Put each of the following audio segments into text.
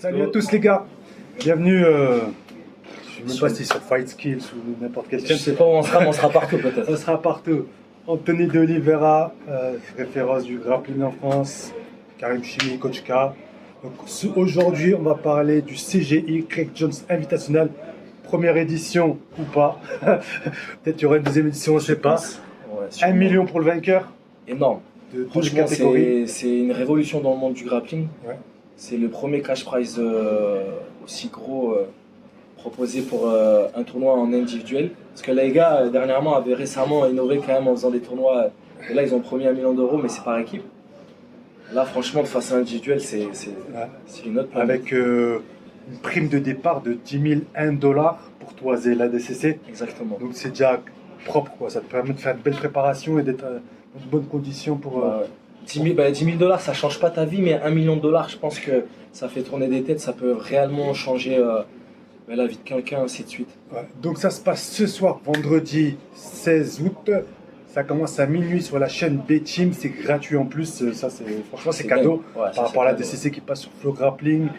Salut à tous les gars, bienvenue, je ne sais même pas si c'est sur Fight Skills ou n'importe quelle Je chaîne. sais pas où on sera, mais on sera partout peut-être. On sera partout. Anthony de Oliveira, référence du grappling en France, Karim Chimi, Coach K. Donc, aujourd'hui, on va parler du CGI, Craig Jones Invitational, première édition ou pas. Peut-être qu'il y aura une deuxième édition, on ne sait pas. Ouais, 1 million pour le vainqueur énorme. de 12 Franchement, catégories. c'est une révolution dans le monde du grappling. Ouais. C'est le premier cash prize aussi gros proposé pour un tournoi en individuel. Parce que les gars, dernièrement, avaient récemment innové quand même en faisant des tournois. Et là, ils ont promis 1 million d'euros, mais c'est par équipe. Là, franchement, de façon individuelle, c'est une autre planète. Avec une prime de départ de 10 001 $ pour toiser la DCC. Exactement. Donc c'est déjà propre, quoi. Ça te permet de faire une belle préparation et d'être dans de bonnes conditions pour... 10 000 $, ça change pas ta vie, mais 1 million de dollars, je pense que ça fait tourner des têtes, ça peut réellement changer la vie de quelqu'un, ainsi de suite. Ouais. Donc ça se passe ce soir, vendredi 16 août. Ça commence à minuit sur la chaîne B-Team, c'est gratuit en plus. Ça, franchement, c'est cadeau. Ouais, par rapport à la DCC qui passe sur Flow Grappling.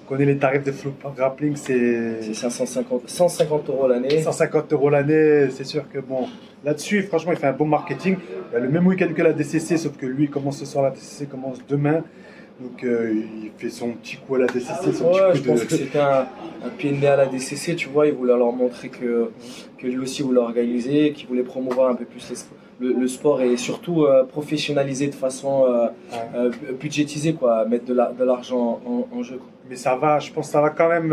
On connaît les tarifs de Flow Grappling, c'est 150 € l'année. 150 € l'année. C'est sûr que bon, là-dessus, franchement, il fait un bon marketing. Il y a le même week-end que la DCC, sauf que lui, il commence ce soir, la DCC commence demain. Donc il fait son petit coup à la DCC. Son Ouais, petit je coup pense que c'était un pied de nez à la DCC, tu vois. Il voulait leur montrer que lui aussi voulait organiser, qu'il voulait promouvoir un peu plus le sport et surtout professionnaliser de façon budgétisée, quoi, mettre de l'argent en jeu, quoi. Mais ça va, je pense que ça va quand même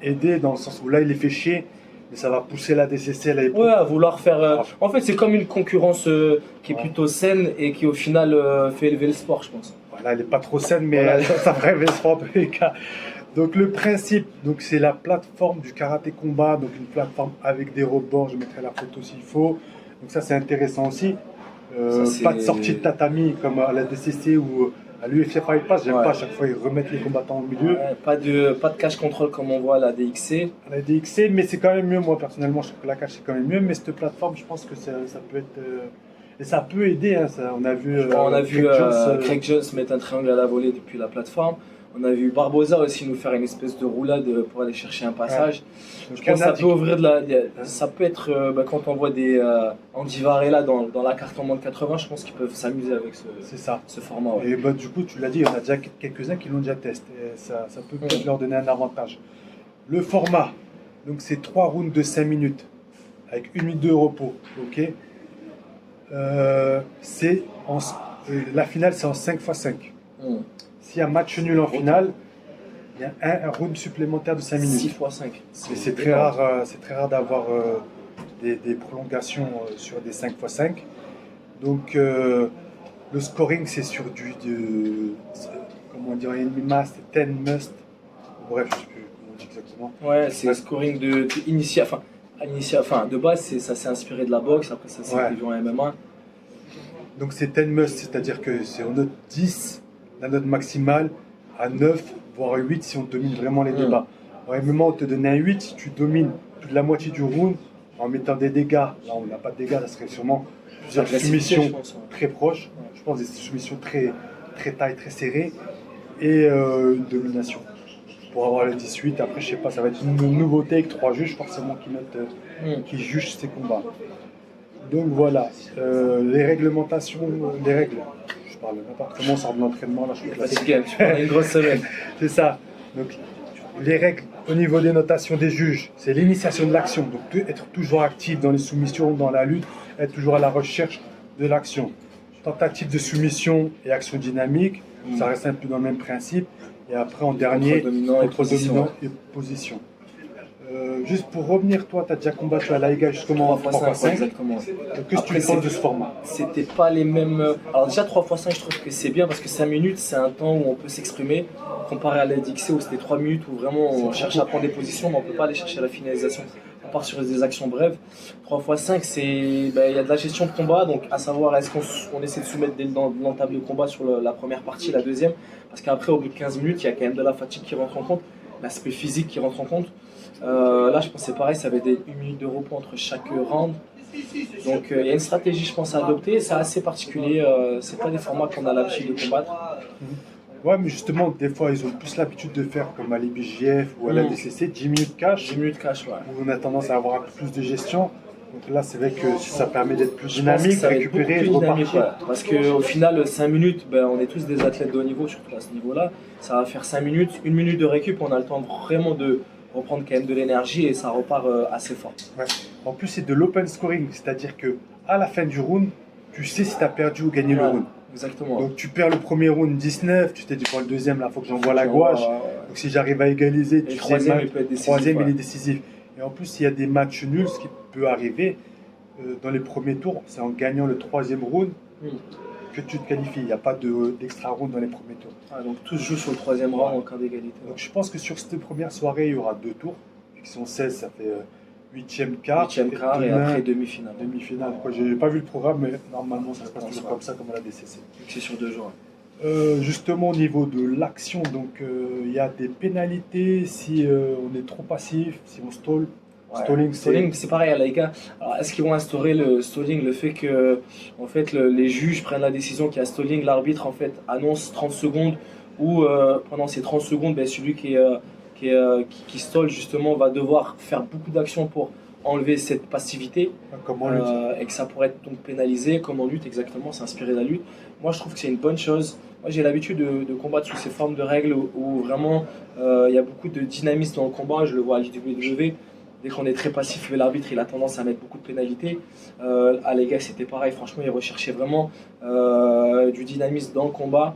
aider dans le sens où là, il est fait chier. Mais ça va pousser la DCC. Ouais, à vouloir faire. En fait, c'est comme une concurrence qui est plutôt saine et qui, au final, fait élever le sport, je pense. Voilà, elle n'est pas trop saine, mais ça va élever le sport en tous les cas. Donc, le principe, donc, c'est la plateforme du karaté combat. Donc, une plateforme avec des rebonds. Je mettrai la photo s'il faut. Donc, ça, c'est intéressant aussi. Pas de sortie de tatami comme à la DCC ou à l'UFC Fight Pass. J'aime pas à chaque fois ils remettent les combattants au milieu. Ouais, pas de cash control comme on voit à la DXC. À la DXC, mais c'est quand même mieux. Moi, personnellement, je trouve que la cache c'est quand même mieux. Mais cette plateforme, je pense que ça peut être. Et ça peut aider. Hein, ça. On a vu. Craig Jones mettre un triangle à la volée depuis la plateforme. On a vu Barboza aussi nous faire une espèce de roulade pour aller chercher un passage. Ouais. Je pense que ça peut ouvrir ça peut être quand on voit des Andy Varela dans la carte en moins de 80, je pense qu'ils peuvent s'amuser avec ce format. Ouais. Et du coup, tu l'as dit, on a déjà quelques-uns qui l'ont déjà testé. Et ça peut peut-être leur donner un avantage. Le format, donc c'est 3 rounds de 5 minutes avec 1 minute de repos. Ok. La finale, c'est en 5x5. S'il y a match nul en finale, il y a un round supplémentaire de 5 minutes. 6x5. C'est très rare d'avoir des prolongations sur des 5x5. Donc le scoring, c'est sur comment dire, enemy must, 10 must. Bref, je sais plus comment on dit exactement. Ouais, c'est le scoring de base, ça s'est inspiré de la boxe, après ça s'est développé en MMA. Donc c'est 10 must, c'est-à-dire que c'est en note 10. La note maximale à 9, voire 8 si on domine vraiment les débats. En MMA, on te donne un 8 si tu domines plus de la moitié du round en mettant des dégâts. Là, on n'a pas de dégâts, ça serait sûrement plusieurs soumissions très proches. Je pense des soumissions très taille, très serrées et une domination. Pour avoir le 18, après, je sais pas, ça va être une nouveauté avec 3 juges forcément qui jugent ces combats. Donc voilà, les réglementations, les règles. Je parle même pas. Comment on sort de l'entraînement là, je suis fatigué, tu parles une grosse semaine. C'est ça. Donc les règles au niveau des notations des juges, c'est l'initiation de l'action. Donc être toujours actif dans les soumissions, dans la lutte, être toujours à la recherche de l'action. Tentative de soumission et action dynamique, ça reste un peu dans le même principe. Et après en dernier, contre dominant et position. Juste pour revenir, toi, tu as déjà combattu à l'AIGA justement en 3x5. Exactement. Qu'est-ce que tu penses de ce format? C'était pas les mêmes. Alors, déjà 3x5, je trouve que c'est bien parce que 5 minutes, c'est un temps où on peut s'exprimer. Comparé à la DXC où c'était 3 minutes où vraiment on cherche à prendre des positions, mais on peut pas aller chercher la finalisation. On part sur des actions brèves. 3x5, il y a de la gestion de combat, donc à savoir est-ce qu'on essaie de soumettre dès l'entame de combat sur la première partie, la deuxième. Parce qu'après, au bout de 15 minutes, il y a quand même de la fatigue qui rentre en compte, l'aspect physique qui rentre en compte. Là, je pense que c'est pareil, ça avait 1 minute de repos entre chaque round. Donc, il y a une stratégie, je pense, à adopter. C'est assez particulier. C'est pas des formats qu'on a l'habitude de combattre. Ouais, mais justement, des fois, ils ont plus l'habitude de faire comme à l'IBJF ou à la Mm. DCC, 10 minutes cash, 10 minutes cash, ouais. où on a tendance à avoir un peu plus de gestion. Donc là, c'est vrai que ça permet d'être plus Je pense que dynamique, ça va être beaucoup récupérer, plus de dynamique, repartir. ouais. Parce qu'au final, 5 minutes, ben, on est tous des athlètes de haut niveau, surtout à ce niveau-là. Ça va faire 5 minutes, 1 minute de récup, on a le temps vraiment de reprendre quand même de l'énergie et ça repart assez fort. Ouais. En plus, c'est de l'open scoring, c'est-à-dire que à la fin du round, tu sais si tu as perdu ou gagné le Ouais, round. exactement. Donc tu perds le premier round 19, tu t'es dit pour le deuxième, là, il faut que j'envoie la gouache. Donc si j'arrive à égaliser, Et tu le sais, troisième, le il peut être décisif. troisième, il Ouais. est décisif. Et en plus, il y a des matchs nuls, ce qui peut arriver dans les premiers tours, c'est en gagnant le troisième round Mm. que tu te qualifies. Il n'y a pas d'extra round dans les premiers tours. Ah, donc tout se joue sur le troisième round en cas d'égalité. Donc je pense que sur cette première soirée, il y aura 2 tours. Qui sont 16, ça fait 8e quart. Huitième quart et demain, après demi-finale. demi-finale. J'ai pas vu le programme, mais normalement ça se passe toujours comme ça, comme à la DCC. Donc c'est sur 2 jours. Justement au niveau de l'action, donc il y a des pénalités si on est trop passif, si on stall. Ouais. Stalling, Stalling, c'est pareil à l'AICA. Alors, est-ce qu'ils vont instaurer le stalling, le fait que en fait, les juges prennent la décision qu'il y a stalling, l'arbitre en fait annonce 30 secondes ou pendant ces 30 secondes, ben, celui qui stall justement va devoir faire beaucoup d'actions pour enlever cette passivité Comment on le dit. et que ça pourrait être donc pénalisé comme en lutte exactement, s'inspirer de la lutte. Moi je trouve que c'est une bonne chose. Moi j'ai l'habitude de combattre sous ces formes de règles où vraiment il y a beaucoup de dynamisme dans le combat, je le vois à l'IWW. Dès qu'on est très passif, l'arbitre il a tendance à mettre beaucoup de pénalités. À les gars c'était pareil, franchement ils recherchaient vraiment du dynamisme dans le combat.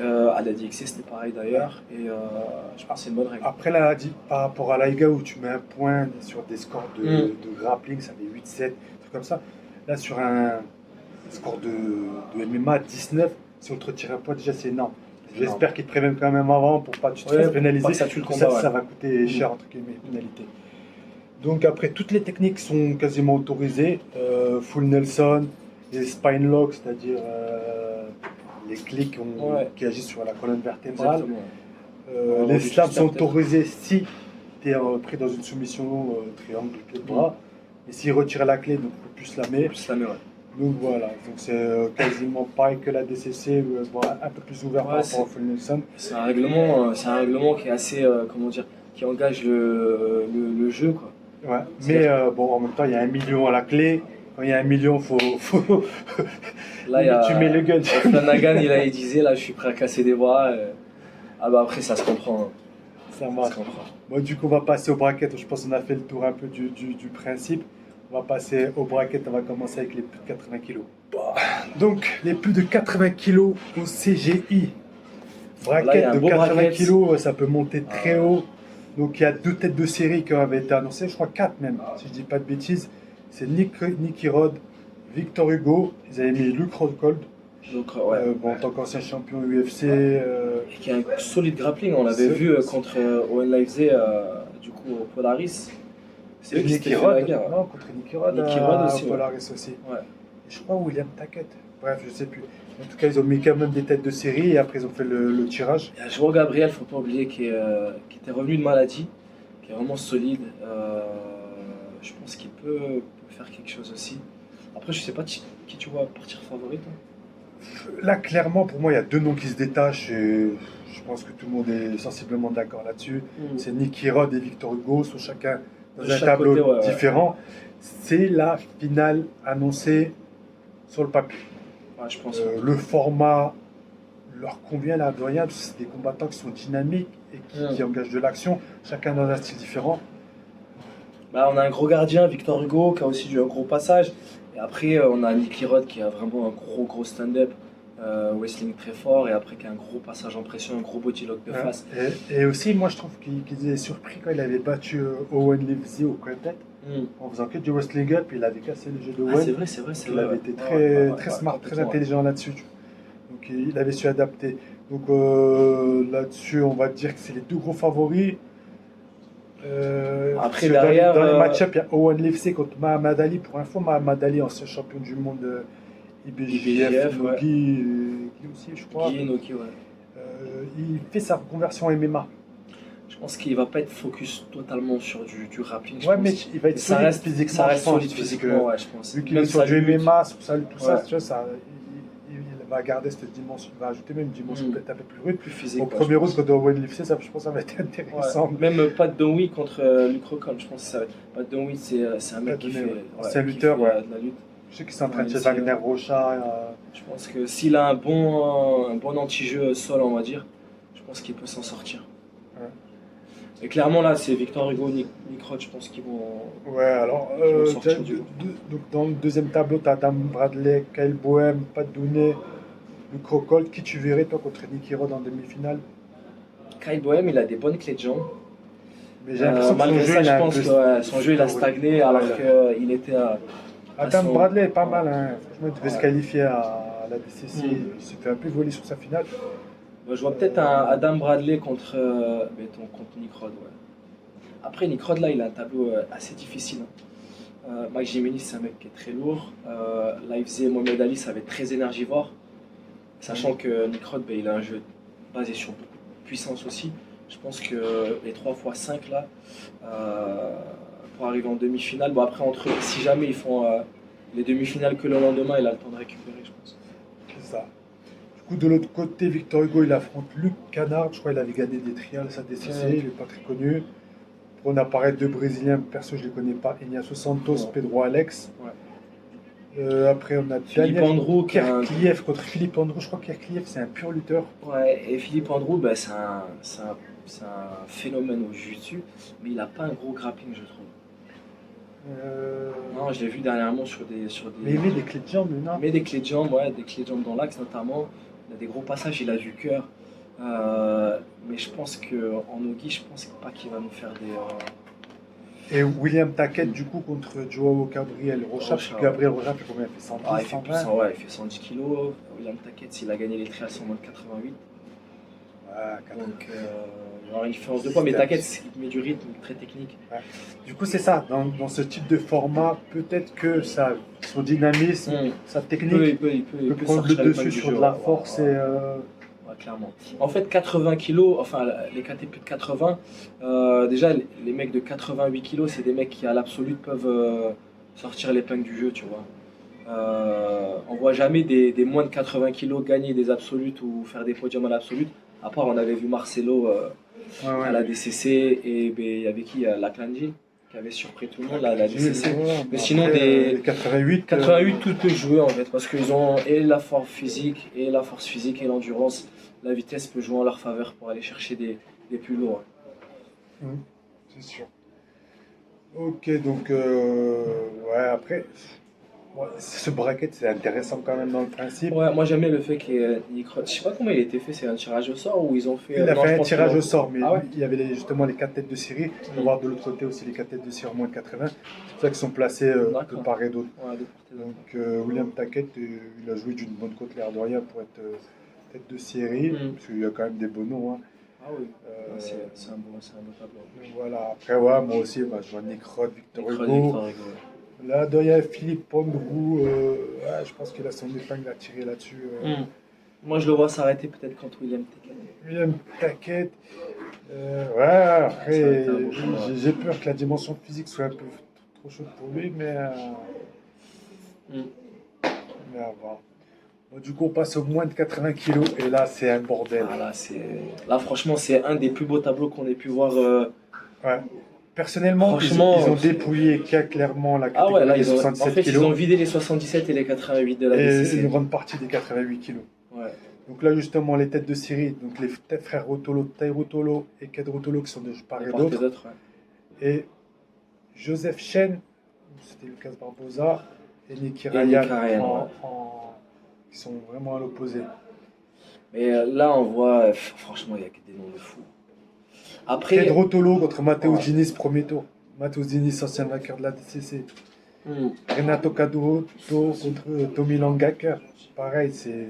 À la DXC c'était pareil d'ailleurs et je pense que c'est une bonne règle. Après là, par rapport à l'AIGA où tu mets un point sur des scores de grappling, ça fait 8-7, trucs comme ça. Là sur un score de MMA 19, si on te retire un point déjà c'est énorme. J'espère qu'ils te préviennent quand même avant pour pas que tu te fasses pénaliser. Pas que ça tue le combat, ça va coûter cher entre guillemets, pénalité. Donc après, toutes les techniques sont quasiment autorisées. Full Nelson, les spine locks, c'est-à-dire les clés qui agissent sur la colonne vertébrale. Les slams sont autorisés si tu es pris dans une soumission triangle, clé de bras. Et s'il retire la clé, donc on peut plus slammer. Donc voilà, donc c'est quasiment pareil que la DCC, un peu plus ouvert par rapport au Full Nelson. C'est un règlement qui est assez, comment dire, qui engage le jeu, quoi. Ouais, mais bon, en même temps, il y a 1 million à la clé. Quand il y a 1 million, faut... Là, tu mets le gun. Flanagan, il disait, là, je suis prêt à casser des bras. Ah bah après, ça se comprend. Ça marche. Bon, du coup, on va passer au bracket. Je pense qu'on a fait le tour un peu du principe. On va passer au bracket. On va commencer avec les plus de 80 kilos. Donc, les plus de 80 kilos au CGI. Bracket là, de 80 bracket. kilos, ça peut monter très haut. Donc il y a 2 têtes de série qui avaient été annoncées, je crois 4 même, si je dis pas de bêtises. C'est Nicky Rod, Victor Hugo, ils avaient mis Luke Rockhold. Donc, en tant qu'ancien champion UFC. Qui a un solide grappling, on l'avait vu contre Owen Livesey, du coup au Polaris. C'est lui Nicky Rod. Non, contre Nicky Rod aussi, Polaris aussi. Ouais. Et je crois William Tackett. Bref, je sais plus. En tout cas, ils ont mis quand même des têtes de série et après ils ont fait le tirage. Il y a João Gabriel, faut pas oublier, qui était revenu de maladie, qui est vraiment solide. Je pense qu'il peut faire quelque chose aussi. Après, je sais pas qui tu vois partir favori, toi. Là, clairement, pour moi, il y a 2 noms qui se détachent et je pense que tout le monde est sensiblement d'accord là-dessus. C'est Nicky Rod et Victor Hugo, sont chacun dans un tableau différent. C'est la finale annoncée sur le papier. Ouais, je pense. Le format leur convient là de rien, parce que c'est des combattants qui sont dynamiques et qui engagent de l'action, chacun dans un style différent. Bah, on a un gros gardien, Victor Hugo, qui a aussi eu un gros passage. Et après, on a Nicky Rod qui a vraiment un gros stand-up, wrestling très fort, et après qui a un gros passage en pression, un gros body lock de face. Et aussi, moi je trouve qu'il est surpris quand il avait battu Owen Livesey au quartet. En faisant que du wrestling up, il avait cassé le jeu de Owen. Ah, c'est vrai. Il avait été très smart, très intelligent là-dessus. Donc il avait su adapter. Donc là-dessus, on va dire que c'est les 2 gros favoris. Après, derrière, dans le match-up, il y a Owen Livesey contre Mahamad Ali. Pour info, Mahamad Ali, ancien champion du monde IBJF, Nogi aussi, je crois. Nogi, il fait sa reconversion MMA. Je pense qu'il va pas être focus totalement sur du grappling. Ouais, mais il va être solide physiquement. Ça reste solide physiquement, je pense. Vu qu'il est sur du MMA, sur ça, tout ça, tu vois, va garder cette dimension, va ajouter même une dimension peut-être un peu plus rude. Plus physique. Au premier round, quand Owen l'UFC, ça, je pense que ça va être intéressant. Ouais. Même Pat Dowie contre Luke Rockhold, je pense que ça va être. Pat Dowie, c'est un mec qui fait, c'est un qui lutteur, fait, de la lutte. Je sais qu'ils sont en train de Ouais, chez Wagner Rocha. Je pense que s'il a un bon anti-jeu sol, on va dire, je pense qu'il peut s'en sortir. Ouais. Et clairement, là, c'est Victor Hugo, Nick Roth, je pense qu'ils vont. Ouais, alors, sortir du lot. donc dans le deuxième tableau, tu as Adam Bradley, Kyle Boehm, Pat Dooney, Luke Rockhold. Qui tu verrais, toi, contre Nicky Rod en demi-finale? Kyle Boehm, il a des bonnes clés de jambes. Mais j'ai l'impression que son Malgré jeu, ça, il je a un pense peu... que son jeu, il a stagné, alors qu'il était à. Adam son- Bradley est pas mal, hein. Franchement, il devait se Ouais. qualifier à la DCC. Il s'est fait un peu voler sur sa finale. Moi, je vois peut-être un Adam Bradley contre Nick Rod. Ouais. Après, Nick Rod, là, il a un tableau assez difficile. Mike Jimenez, c'est un mec qui est très lourd. L'AFC Mohamed Ali, ça va être très énergivore. Sachant que Nick Rod, il a un jeu basé sur beaucoup de puissance aussi. Je pense que les 3x5 là, pour arriver en demi-finale, bon après si jamais ils font les demi-finales que le lendemain, il a le temps de récupérer, je pense. C'est ça. Du coup, de l'autre côté, Victor Hugo, il affronte Luc Canard. Je crois qu'il avait gagné des trials à DCC. Il n'est pas très connu. Pour on apparaît deux Brésiliens, perso, je ne les connais pas. Ignacio Santos, Pedro Alex. Ouais. Après, on a Philippe Daniel Andrew Kerkliev contre Philippe Andrew. Je crois que Kerkliev, c'est un pur lutteur. Ouais, et Philippe Andrew, c'est un phénomène au jiu-jitsu, mais il n'a pas un gros grappling, je trouve. Non, je l'ai vu dernièrement sur des. Mais il met des clés de jambes, non? Il met des clés de jambes, ouais, des clés de jambes dans l'axe notamment. Il a des gros passages, il a du cœur. Mais je pense qu'en Nogi, je pense pas qu'il va nous faire des. Et William Taquet, du coup, contre Joao Gabriel Rocha. Gabriel Rocha fait combien? Il fait 110, il fait 120? Ouais, il fait 110 kilos. William Taquet, il a gagné les trials en moins de 88. Donc, il y aura une différence de poids, mais Taquet, il met du rythme, très technique. Ouais. Du coup, c'est ça. Dans ce type de format, peut-être que son dynamisme, sa technique il peut prendre le dessus sur de la force. Ouais, clairement. En fait, 80 kg, enfin les KT plus de 80, déjà les mecs de 88 kg, c'est des mecs qui à l'absolu peuvent sortir l'épingle du jeu, tu vois. On voit jamais des moins de 80 kg gagner des absolutes ou faire des podiums à l'absolute. À part, on avait vu Marcelo à la DCC et il y avait qui? Laclanji qui avait surpris tout le monde à la DCC. Mais sinon, les 88, 88, tout peut jouer en fait, parce qu'ils ont et la force physique et l'endurance. La vitesse peut jouer en leur faveur pour aller chercher des plus lourds. C'est sûr. Ok, donc ouais, après, ce bracket c'est intéressant quand même dans le principe. Ouais, moi j'aime bien le fait qu'il y ait Nick Roth. Je sais pas comment il a été fait, c'est un tirage au sort ou ils ont fait. Il a fait un tirage au sort, mais ouais, il y avait justement les 4 têtes de série. On va voir de l'autre côté aussi les 4 têtes de série en moins de 80. C'est pour ça qu'ils sont placés de part et d'autre. Ouais, donc William Taquet, il a joué d'une bonne côte, l'air de rien, pour être tête de série, parce qu'il y a quand même des beaux noms. Hein. Ah oui, c'est un beau tableau. Voilà, après, ouais, moi aussi, je vois Nick Roth, Victor Hugo. Là, il y a Philippe Andrew, je pense qu'il a son épingle à tirer là-dessus. Moi, je le vois s'arrêter peut-être contre William Taquet. William Taquet, ouais, après, j'ai peur que la dimension physique soit un peu trop chaude pour lui, mais à voir. Bon, du coup, on passe au moins de 80 kg, et là, c'est un bordel. Là, franchement, c'est un des plus beaux tableaux qu'on ait pu voir. Ouais. Personnellement, ils ont dépouillé clairement la catégorie des 77 en fait, kg. Ils ont vidé les 77 et les 88 de la DCC. Et une grande partie des 88 kg. Ouais. Donc là, justement, les têtes de série, donc les frères Rotolo, Tai Rotolo et Ked Rotolo qui sont de part et d'autre. Ouais. Et Joseph Chen, c'était Lucas Barbosa, et Nicky Ryan, qui sont vraiment à l'opposé. Mais là, on voit, franchement, il n'y a que des noms de fous. Après, Ked Rotolo contre Matteo Diniz, premier tour. Matteo Diniz, ancien vainqueur de la DCC. Renato Caduto contre Tommy Langaker. Pareil, c'est.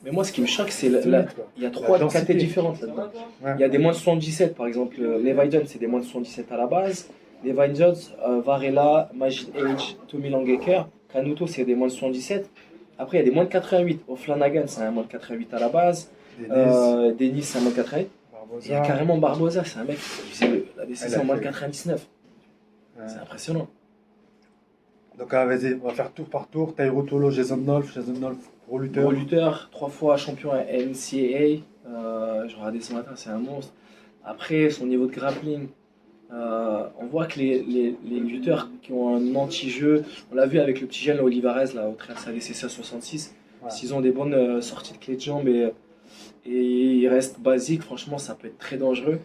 Mais moi, ce qui me choque, c'est il y a 3 catégories différentes là-dedans. Ouais. Il y a des moins de 77, par exemple, Levi Jones, c'est des moins de 77 à la base. Levi Jones, Varela, Majid Age, Tommy Langaker. Canuto, c'est des moins de 77. Après, il y a des moins de 88. O'Flanagan, c'est un moins de 88 à la base. Denis, c'est un moins de 88. Il y a carrément Barbosa, c'est un mec qui faisait la DCC en moins de 99. Ouais. C'est impressionnant. Donc, vas-y, on va faire tour par tour. Tai Rotolo, Jason Nolf Gros lutteur. Gros lutteur, 3 fois champion à NCAA. Je regardais ce matin, c'est un monstre. Après, son niveau de grappling, on voit que les lutteurs qui ont un anti-jeu, on l'a vu avec le petit jeune là, Olivares, là, au travers de sa DCC à 66, Ouais. s'ils ont des bonnes sorties de clés de jambes et ils restent basiques, franchement, ça peut être très dangereux.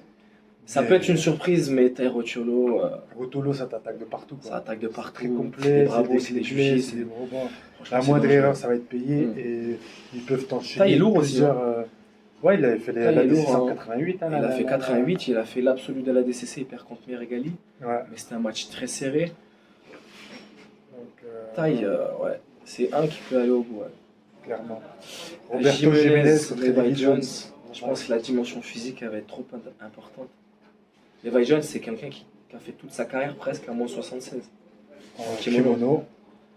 Ça Mais- peut être une surprise, mais Tairo Cholo, Rotolo, ça t'attaque de partout. ça Quoi. attaque de C'est partout. très C'est complet, des bravos, c'est des clés, jujis, c'est des gros bras. franchement, La c'est moindre dangereux. erreur, ça va être payé Mm. et ils peuvent t'enchaîner. Taille est lourd aussi, plusieurs, Ouais, il avait fait Taille la est lourd, décision en hein. 88. Hein, Il a fait 88, il a fait l'absolu de la DCC, il perd contre Meregali. Ouais. Mais c'était un match très serré. Donc, Taille, ouais, c'est un qui peut aller au bout. Ouais. clairement. Roberto Jiménez contre Levi Levi Jones. Jones. Je pense que la dimension physique elle va être trop importante. Levi Jones, c'est quelqu'un qui a fait toute sa carrière presque à moins 76. En Kimono. kimono.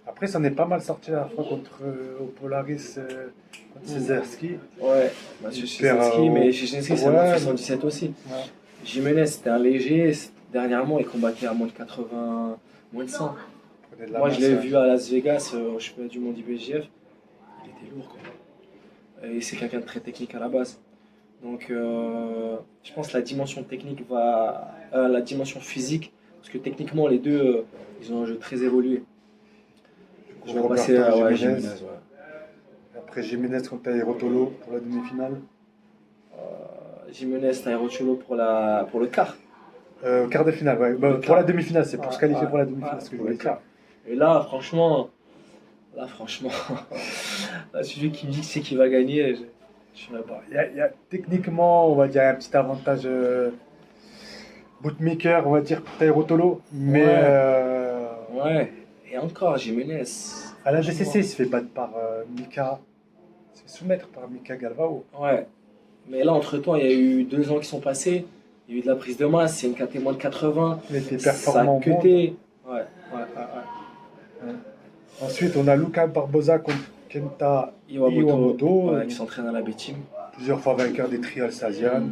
Après, ça en est pas mal sorti la fois contre Polaris, contre Cezerski. Ouais, Mathieu perd, Szczecinski, mais Szczecinski c'est ouais, moins 77 aussi. Ouais. Jiménez, c'était un léger. Dernièrement, il combattait à moins de 80, moins de 100. Prenait de la Moi, je l'ai masse, vu à Las Vegas, au championnat du monde IBJF. Il était lourd, quoi. Et c'est quelqu'un de très technique à la base. Donc, je pense que la dimension technique la dimension physique, parce que techniquement, les deux, ils ont un jeu très évolué. Je vais Roberto passer à Jiménez. Jiménez, ouais. Après Jiménez contre Rotolo pour la demi-finale. Jiménez, Tairo Cholo pour le quart. Quart de finale, ouais. Bah, Le pour quart. la demi-finale, c'est pour se qualifier Ouais, pour la demi-finale, ouais, ce que je pour le voulais dire. quart. Et là, franchement, là, celui qui me dit que c'est qui va gagner, je ne sais pas. Il y a techniquement, on va dire, un petit avantage bootmaker, on va dire, pour Tairotolo. Mais Ouais. Ouais, et encore, Jiménez. à la DCC, il se fait battre par Mika. Il se fait soumettre par Mika Galvao. Ouais, mais là, entre-temps, il y a eu 2 ans qui sont passés. Il y a eu de la prise de masse, c'est une caté moins de 80. Il était Ça performant a au monde. cuté. Ouais. Ensuite, on a Luca Barbosa contre Kenta Iwamoto, Iwamoto, ouais, qui s'entraîne à la B-Team, plusieurs fois vainqueur des trials Asian.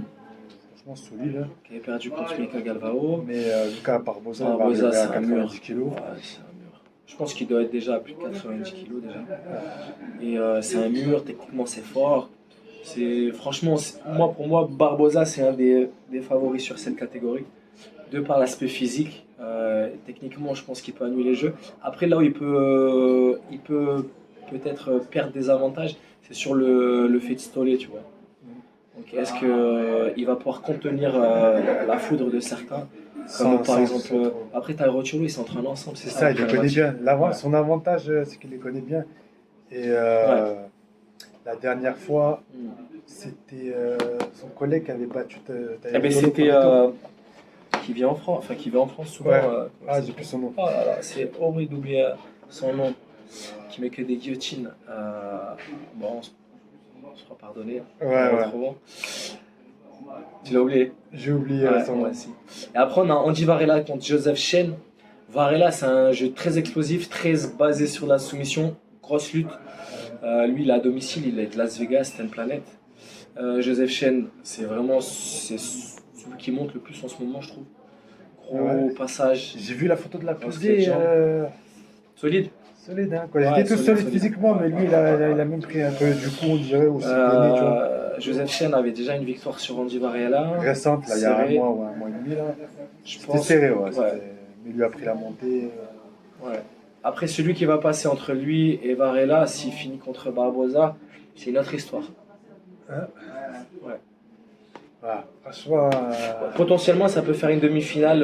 Franchement, solide. Hein. qui avait perdu contre Mika Galvao. Mais Luca Barbosa, il Barbosa, va c'est arriver à un mur. 90 kilos. Ouais, c'est un mur. Je pense qu'il doit être déjà à plus de 90 kilos déjà. Et c'est un mur, techniquement c'est fort. Franchement, pour moi, Barbosa c'est un des favoris sur cette catégorie. De par l'aspect physique, techniquement je pense qu'il peut annuler le jeu. Après là où il peut peut-être perdre des avantages, c'est sur le fait de stoller, tu vois. Donc est-ce qu'il va pouvoir contenir la foudre de certains? Comme par exemple, après Tairo Cholo, ils s'entraînent ensemble. C'est ça, il les connaît bien. Ouais. Son avantage, c'est qu'il les connaît bien. Et la dernière fois, c'était son collègue qui avait battu Eh ben, c'était qui vit en France, enfin qui vit en France souvent. Ouais. Comment j'ai plus son nom. Oh là là, c'est horrible d'oublier son nom, qui met que des guillotines. Bon, on se fera pardonner. Ouais. Trop bon. Tu l'as oublié? J'ai oublié Ouais, son moi nom. aussi. Et après, on a Andy Varela contre Joseph Chen. Varela, c'est un jeu très explosif, très basé sur la soumission, grosse lutte. Lui, il est à domicile, il est de Las Vegas, c'est une planète. Joseph Chen, c'est celui qui monte le plus en ce moment, je trouve. Gros passage. J'ai vu la photo de la Grosse pesée. clé de solide. Solide, hein. Quoi. Ils Ouais, étaient tous solide, solides physiquement, mais lui, il a même pris un peu du coup, on dirait, aussi donné, tu vois. Joseph Chen avait déjà une victoire sur Andy Varela. Récente, là, il y a un Serré. mois ou un mois et demi, là. Je C'était pense. serré, ouais. Ouais. Mais il lui a pris la montée. Ouais. Après, celui qui va passer entre lui et Varela, s'il finit contre Barbosa, c'est une autre histoire. Voilà. Franchement, Potentiellement, ça peut faire une demi-finale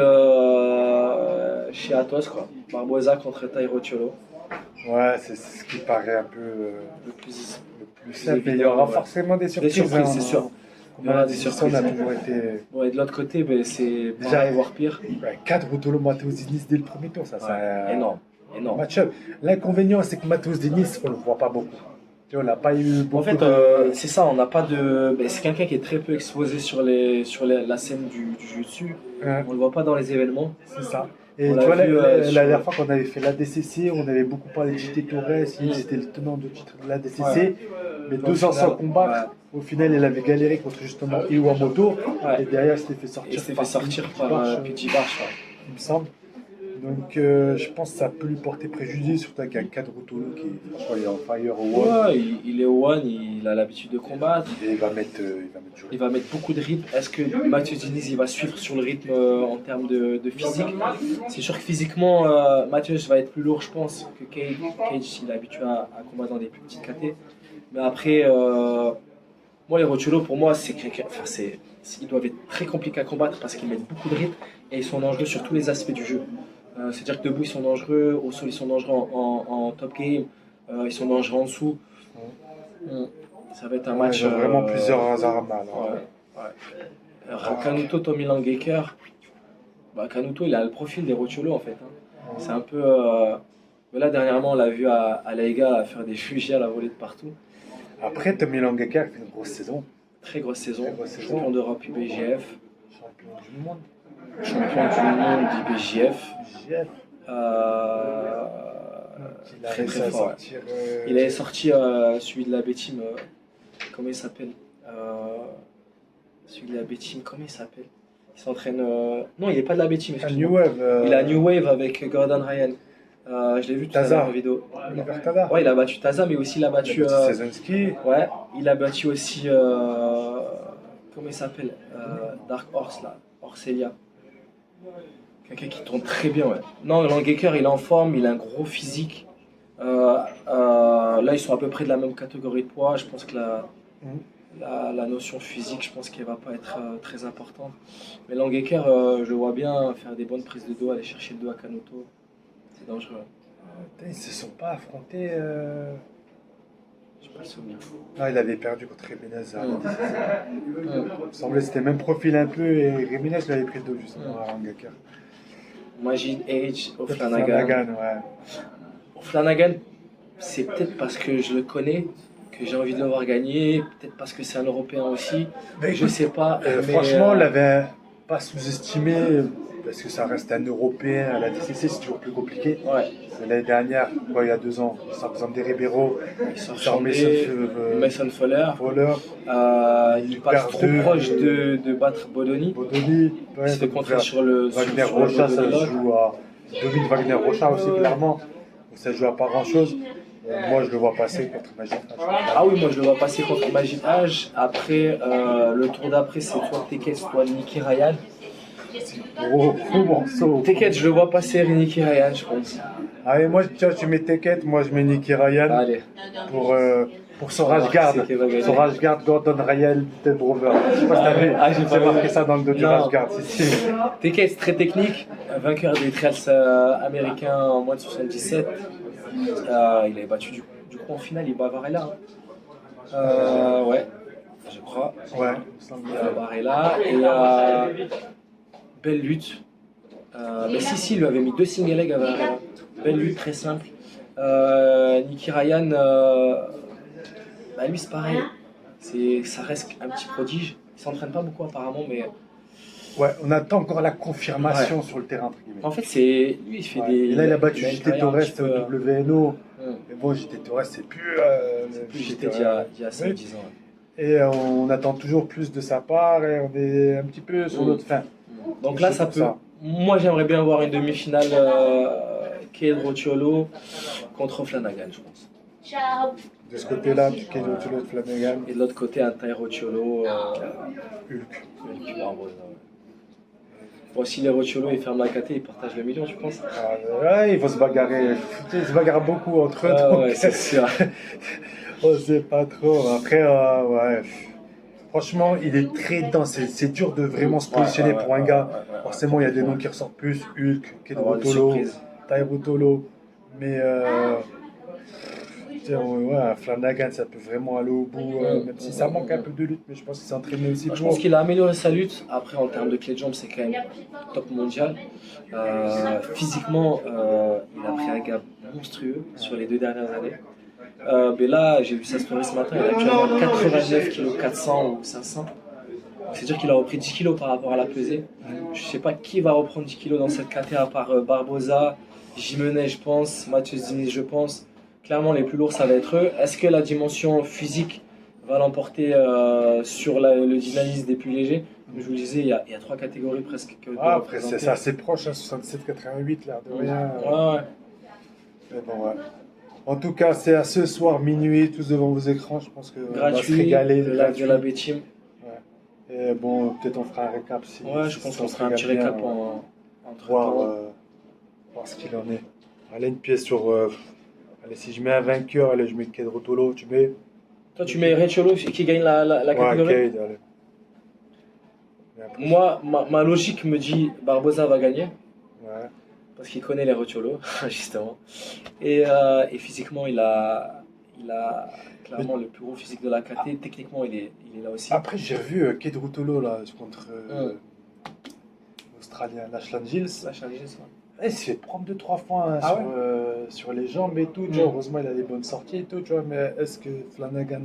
chez Atos, quoi. Barbosa contre Tairo Cholo. ouais, c'est ce qui paraît un peu Le plus le plus simple. Mais il y évident, aura ouais. forcément des surprises. surprises, hein. c'est sûr. Comme Il y aura on a des dit, surprises. on a toujours été. Bon, et de l'autre côté, ben, c'est Déjà, pareil, voire pire. Ouais, 4 Rotolo Matheus Diniz dès le premier tour, ça. Ouais, énorme. Match-up. L'inconvénient, c'est que Matheus Diniz, on le voit pas beaucoup. Tu vois, on n'a pas eu beaucoup En fait, de. c'est ça, on n'a pas de. Ben, c'est quelqu'un qui est très peu exposé sur la scène du jiu-jitsu. Hein, On le voit pas dans les événements. c'est ça. Et On tu l'a vois, vu, la sur- dernière fois qu'on avait fait la DCC, on avait beaucoup parlé de JT Torres, il était le tenant de titre de la DCC, Ouais. mais Au 2 ans final, sans combattre. Au final, il avait galéré contre justement Iwamoto, Ouais. et derrière, il s'était fait Et sortir il s'était fait sortir Petit par Barche, Petit Barche. Ouais. il me semble. Donc je pense que ça peut lui porter préjudice, surtout avec un cadre Tolo qui franchement il est en fire au one. Ouais, il est au one, il a l'habitude de combattre. Et il va mettre du Il va mettre beaucoup de rythme. Est-ce que Mathieu Diniz il va suivre sur le rythme en termes de physique? C'est sûr que physiquement, Mathieu va être plus lourd, je pense, que Cage. Cage, il est habitué à combattre dans des plus petites KT. Mais après, moi, les Rotulo, pour moi, ils doivent être très compliqués à combattre parce qu'ils mettent beaucoup de rythme et ils sont dangereux sur tous les aspects du jeu. C'est-à-dire que debout, ils sont dangereux, au sol, ils sont dangereux en top game, ils sont dangereux en dessous. Mm. Ça va être un match. Ils ont vraiment plusieurs armes là. Ouais. Canuto, Tommy Langeker. Canuto, il a le profil des Rotulo en fait. Hein. C'est un peu. Mais là, dernièrement, on l'a vu à Laïga faire des fusils à la volée de partout. Après, Tommy Langeker fait une grosse saison. Très grosse saison. Très grosse saison. Champion d'Europe IBJF. Champion du monde. Champion du monde d'IBJF. IBJF. Il a Très réussi très à fort. sortir. Il avait sorti celui de la B-Team. Comment il s'appelle Celui de la B-Team, comment il s'appelle Il s'entraîne. Non, il n'est pas de la B-Team. Un New Wave. Il a New Wave avec Gordon Ryan. Je l'ai vu tout à l'heure en vidéo. Oliver Taza. Ouais, il a battu Taza, mais aussi il a battu. Sezonski. Ouais, il a battu aussi. Comment il s'appelle Dark Horse, là. Orselia. Quelqu'un qui tourne très bien, ouais. Non, Langeker, il est en forme, il a un gros physique. Là, ils sont à peu près de la même catégorie de poids. Je pense que la notion physique, je pense qu'elle va pas être très importante. Mais Langeker, je le vois bien faire des bonnes prises de dos, aller chercher le dos à Canuto. C'est dangereux. Ils se sont pas affrontés. Je n'ai pas le souvenir. Ah, il avait perdu contre Jiménez. Il me semblait que c'était le même profil un peu et Jiménez l'avait pris le dos justement à Langeker. Majid Age au Flanagan. Flanagan, ouais. Au Flanagan, c'est peut-être parce que je le connais que j'ai envie de le voir gagner, peut-être parce que c'est un Européen aussi. Mais je sais pas. Mais, franchement, on l'avait pas sous-estimé parce que ça reste un Européen à la TCC, c'est toujours plus compliqué. Ouais. L'année dernière, il y a 2 ans, il sort Xander Ribeiro, il sort Mason Fowler. Il passe trop proche de battre Bodoni. Ouais, il se fait contrer sur le. Wagner Rocha, ça joue à. Domine Wagner Rocha aussi, clairement. Donc ça joue à pas grand chose. Moi, je le vois passer contre Majid Haj. Ah oui, moi je le vois passer contre Majid Haj. Après, le tour d'après, c'est soit Tekets, soit Nicky Ryan. Gros morceau. Tekets, je le vois passer Nicky Ryan, je pense. Allez, moi, tu mets Tekets, moi je mets Nicky Ryan. Allez. Pour son rage garde. Son rage garde, Gordon Ryan, Ted Brover. Je sais pas si t'as vu. J'ai marqué ça dans le dos du rage garde. Tekets, très technique. Vainqueur des trials américains en moins de 77. Il avait battu du coup en finale, il bat Varela. Ouais, je crois. Ouais, Varela. Et belle lutte. Mais si, il lui avait mis 2 single legs à Varela. Belle lutte, très simple. Nicky Ryan, lui c'est pareil. Ça reste un petit prodige. Il s'entraîne pas beaucoup apparemment, mais. Ouais, on attend encore la confirmation sur le terrain. Entre guillemets. En fait, lui, il fait des. Et là, il a battu JT Torres au WNO. Mais bon, JT Torres, c'est plus. JT d'il y a 5-10 ans. Et on attend toujours plus de sa part et on est un petit peu sur notre fin. Donc là, ça peut. Moi, j'aimerais bien voir une demi-finale Cade Rotiolo contre Flanagan, je pense. De ce côté-là, du Cade Rotiolo de Flanagan. Et de l'autre côté, un Ty Rotiolo. Hulk. Bon, si les Rotiolo ils ferment la KT, ils partagent le million, je pense. Ouais, il faut se bagarrer. Ils se bagarrent beaucoup entre eux. Ouais, c'est sûr. On sait pas trop. Après, ouais. Franchement, il est très dense. C'est dur de vraiment se positionner pour un gars. Forcément, il y a des noms qui ressortent plus. Hulk, Cade Rotiolo, Ty Rotiolo. Mais Flanagan, ça peut vraiment aller au bout, même si ça manque un peu de lutte, mais je pense qu'il s'est entraîné aussi pour. Je pense qu'il a amélioré sa lutte. Après, en termes de clé de jambe, c'est quand même top mondial. Physiquement, il a pris un gap monstrueux sur les 2 dernières années. Mais là, j'ai vu sa story ce matin, il a actuellement 89 kg 400 ou 500. C'est-à-dire qu'il a repris 10 kg par rapport à la pesée. Je ne sais pas qui va reprendre 10 kg dans cette KT à part Barboza, Jimenez, je pense, Mathieu Diniz, je pense. Clairement, les plus lourds, ça va être eux. Est-ce que la dimension physique va l'emporter sur le dynamisme des plus légers. Comme je vous le disais, il y a trois catégories presque que Ah, après, c'est assez proche, hein, 77-88, l'air de rien. Ouais, ouais. Mais bon, ouais. En tout cas, c'est à ce soir, minuit, tous devant vos écrans. Je pense qu'on va se Gratuit, régaler. le live Gratuit. de la B-Team. Ouais. Et bon, peut-être on fera un récap si. Ouais, je si pense on qu'on se fera un régale petit bien, récap ouais. entre Voir, temps. voir ce qu'il en est. Allez, une pièce sur. Allez, si je mets un vainqueur, allez, je mets Kedrotolo, tu mets. Toi, tu mets Recholo qui gagne la Ouais, catégorie? Cade, allez. Et après, Moi, ma logique me dit Barbosa va gagner. ouais. Parce qu'il connaît les Recholo, justement. Et physiquement, il a clairement le plus gros physique de la KT. Techniquement, il est là aussi. Après, j'ai revu Kedrotolo là, contre l'Australien Lachlan Giles. La challenge, ça. Il s'est fait prendre 2-3 fois hein, Ah sur les jambes et tout. Tu vois, Mm. heureusement, il a des bonnes sorties et tout. Tu vois, mais est-ce que Flanagan.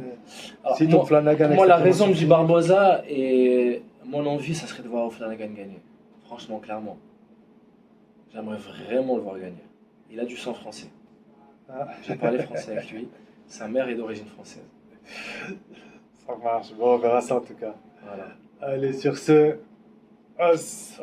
Alors, Si ton Flanagan moi, la exactement raison me sur dit lui- Barbosa et mon envie, ça serait de voir Flanagan gagner. Franchement, clairement. J'aimerais vraiment le voir gagner. Il a du sang français. Ah, J'ai parlé français avec lui. Sa mère est d'origine française. ça marche. Bon, on verra ça en tout cas. Voilà. Allez, sur ce. Os.